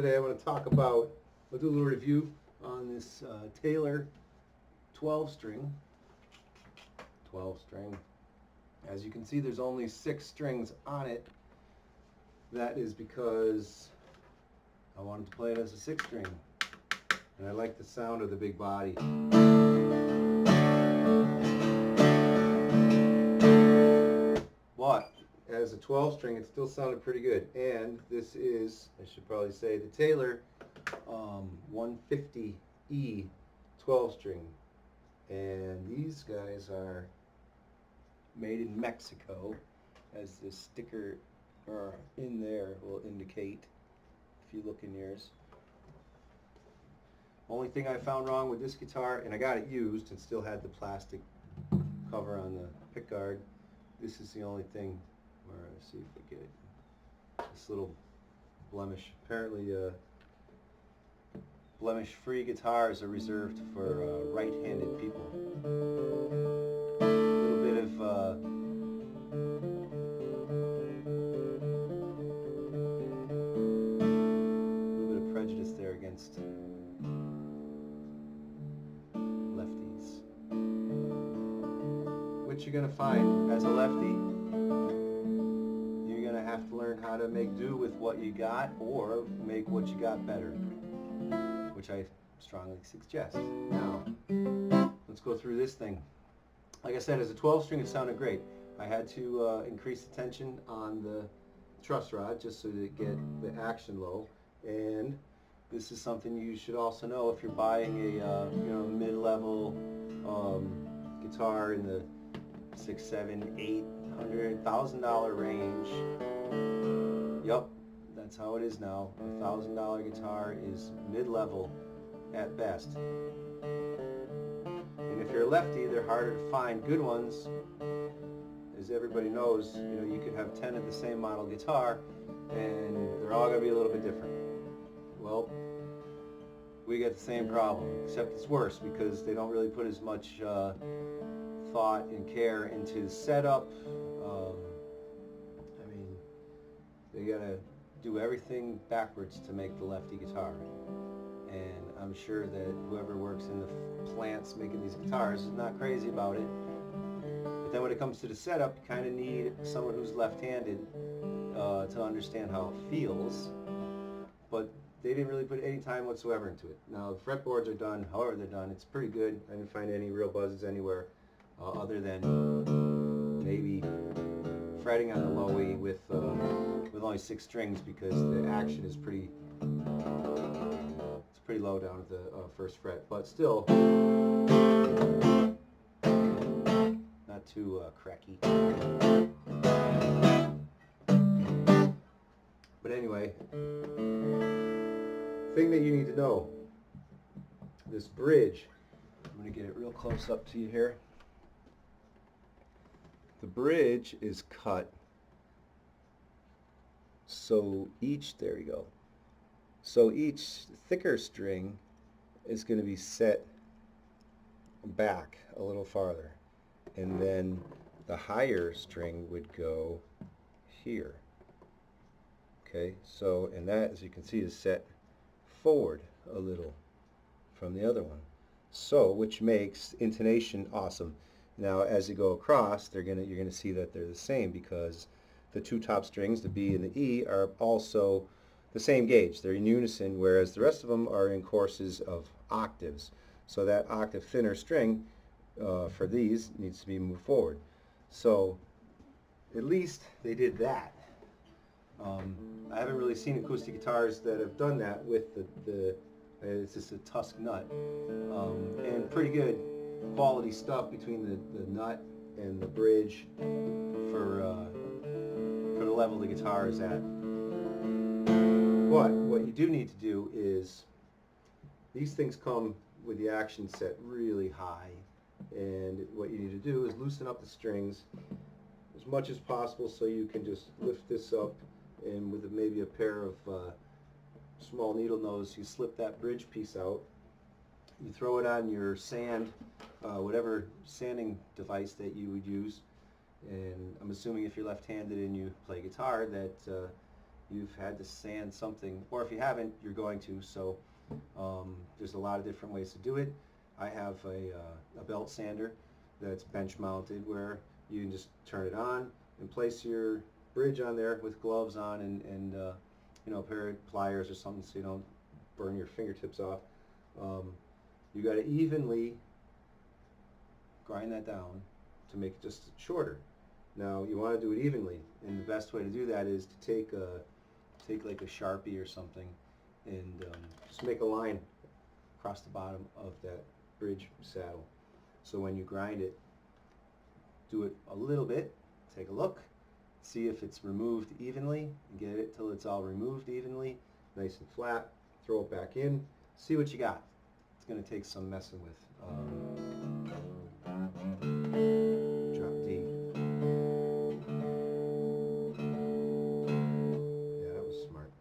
today I want to talk about, we'll do a little review on this Taylor 12 string. As you can see, there's only 6 strings on it. That is because I wanted to play it as a 6 string, and I like the sound of the big body. But as a 12 string, it still sounded pretty good. And this is, I should probably say, the Taylor 150E 12 string. And these guys are made in Mexico, as the sticker in there will indicate if you look in yours. Only thing I found wrong with this guitar, and I got it used and still had the plastic cover on the pickguard. This is the only thing where, let's see if we get it. This little blemish. Apparently, blemish-free guitars are reserved for right-handed people. A little bit of prejudice there against lefties. What you're going to find as a lefty, you're going to have to learn how to make do with what you got or make what you got better, which I strongly suggest. Now, let's go through this thing. Like I said, as a 12 string it sounded great. I had to increase the tension on the truss rod just so to get the action low, and this is something you should also know if you're buying a mid-level guitar in the $600, $700, $800, $1,000 range. Yup, that's how it is now. A $1,000 guitar is mid-level at best. And if you're a lefty, they're harder to find good ones. As everybody knows, you could have 10 of the same model guitar and they're all going to be a little bit different. Well, we got the same problem, except it's worse because they don't really put as much thought and care into the setup. They gotta do everything backwards to make the lefty guitar, and I'm sure that whoever works in the plants making these guitars is not crazy about it. But then when it comes to the setup, you kind of need someone who's left-handed to understand how it feels, but they didn't really put any time whatsoever into it. Now the fretboards are done, however they're done, it's pretty good. I didn't find any real buzzes anywhere other than maybe fretting on the low E with only 6 strings because the action is pretty low down at the first fret, but still not too cracky. But anyway, thing that you need to know, this bridge, I'm going to get it real close up to you here. The bridge is cut so there you go. So each thicker string is going to be set back a little farther, and then the higher string would go here. Okay, so, and that, as you can see, is set forward a little from the other one, so which makes intonation awesome. Now as you go across, you're gonna see that they're the same because the 2 top strings, the B and the E, are also the same gauge. They're in unison, whereas the rest of them are in courses of octaves. So that octave thinner string for these needs to be moved forward. So at least they did that. I haven't really seen acoustic guitars that have done that with it's just a Tusk nut, and pretty good quality stuff between the nut and the bridge for the level the guitar is at. But what you do need to do is, these things come with the action set really high, and what you need to do is loosen up the strings as much as possible so you can just lift this up, and with maybe a pair of small needle nose, you slip that bridge piece out, you throw it on your sand, whatever sanding device that you would use, and I'm assuming if you're left-handed and you play guitar that you've had to sand something, or if you haven't, you're going to. So there's a lot of different ways to do it. I have a belt sander that's bench mounted, where you can just turn it on and place your bridge on there with gloves on, and you know, a pair of pliers or something so you don't burn your fingertips off. You got to evenly grind that down to make it just shorter. Now you want to do it evenly, and the best way to do that is to take like a Sharpie or something, and just make a line across the bottom of that bridge saddle. So when you grind it, do it a little bit, take a look, see if it's removed evenly, and get it till it's all removed evenly, nice and flat, throw it back in, see what you got. It's going to take some messing with. Drop D. Yeah, that was smart.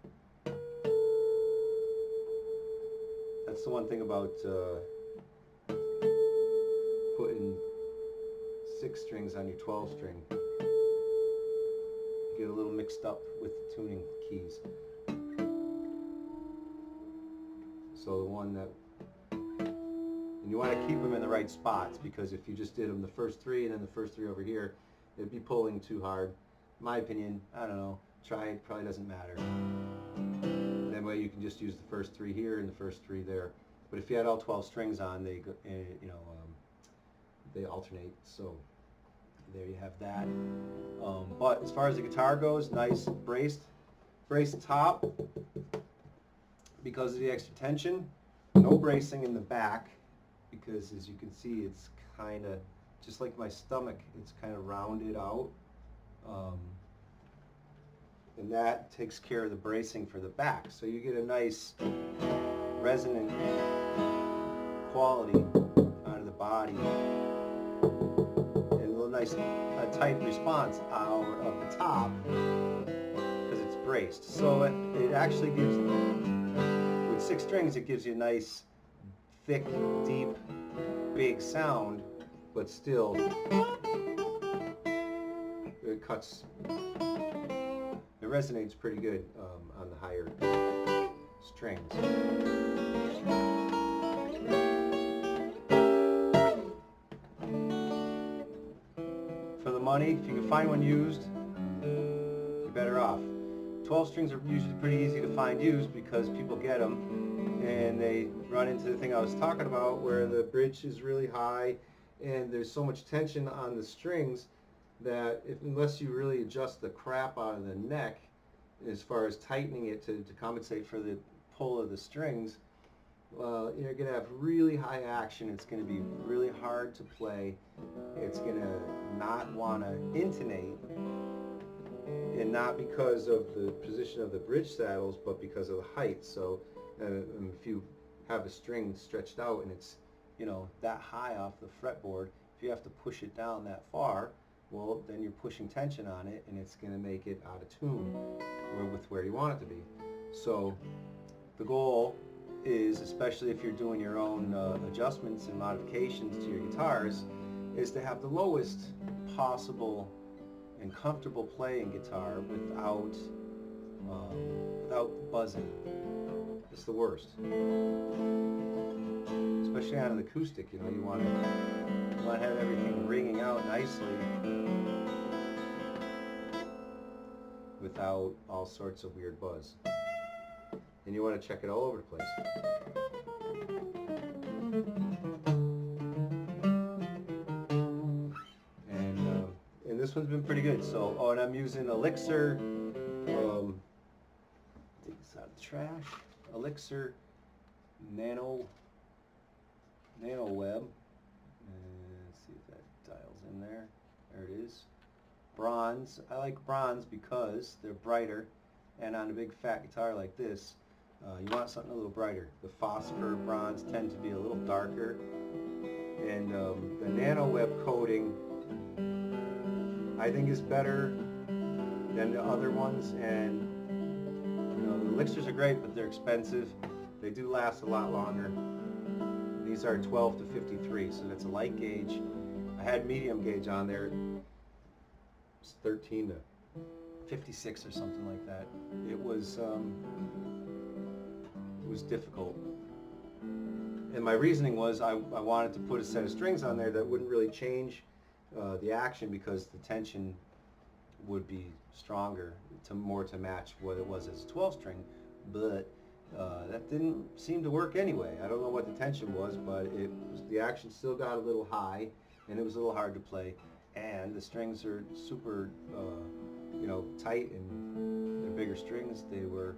That's the one thing about putting 6 strings on your 12 string. You get a little mixed up with the tuning keys. So the one that, and you want to keep them in the right spots, because if you just did them the first 3 and then the first 3 over here, it'd be pulling too hard. In my opinion, I don't know, try it, probably doesn't matter. That way you can just use the first 3 here and the first 3 there. But if you had all 12 strings on, they go, you know, they alternate. So there you have that. But as far as the guitar goes, nice braced top because of the extra tension. No bracing in the back, because as you can see, it's kind of just like my stomach. It's kind of rounded out, and that takes care of the bracing for the back. So you get a nice resonant quality out of the body, and a little nice tight response out of the top because it's braced. So it actually gives, with 6 strings, it gives you a nice thick, deep, big sound, but still it cuts, it resonates pretty good on the higher strings. For the money, if you can find one used, you're better off. 12 strings are usually pretty easy to find used because people get them and they run into the thing I was talking about, where the bridge is really high and there's so much tension on the strings that unless you really adjust the crap out of the neck as far as tightening it to compensate for the pull of the strings, you're going to have really high action. It's going to be really hard to play. It's going to not want to intonate, and not because of the position of the bridge saddles, but because of the height. So if you have a string stretched out and it's, you know, that high off the fretboard, if you have to push it down that far, well, then you're pushing tension on it, and it's going to make it out of tune with where you want it to be. So the goal is, especially if you're doing your own adjustments and modifications to your guitars, is to have the lowest possible and comfortable playing guitar without buzzing. It's the worst, especially on an acoustic. You know, you want to have everything ringing out nicely without all sorts of weird buzz. And you want to check it all over the place. And this one's been pretty good. So, and I'm using Elixir. Take this out of the trash. Elixir Nano Web. Let's see if that dials in there. There it is. Bronze. I like bronze because they're brighter, and on a big fat guitar like this, you want something a little brighter. The phosphor bronze tend to be a little darker, and the Nano Web coating I think is better than the other ones. And you know, the Elixirs are great, but they're expensive. They do last a lot longer. These are 12 to 53, so that's a light gauge. I had medium gauge on there. It's 13 to 56 or something like that. It was difficult. And my reasoning was I wanted to put a set of strings on there that wouldn't really change the action because the tension would be stronger to match what it was as a 12 string, but that didn't seem to work anyway. I don't know what the tension was, but the action still got a little high, and it was a little hard to play. And the strings are super, tight, and they're bigger strings. They were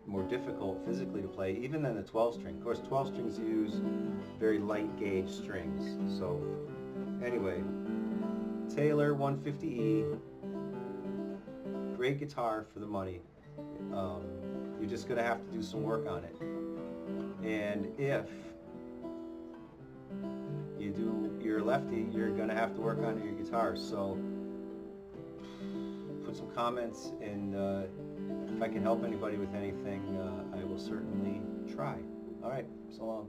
more difficult physically to play, even than the 12 string. Of course, 12 strings use very light gauge strings. So, anyway, Taylor 150E. Great guitar for the money. You're just going to have to do some work on it. And if you're a lefty, you're going to have to work on your guitar. So put some comments, and if I can help anybody with anything, I will certainly try. All right, so long.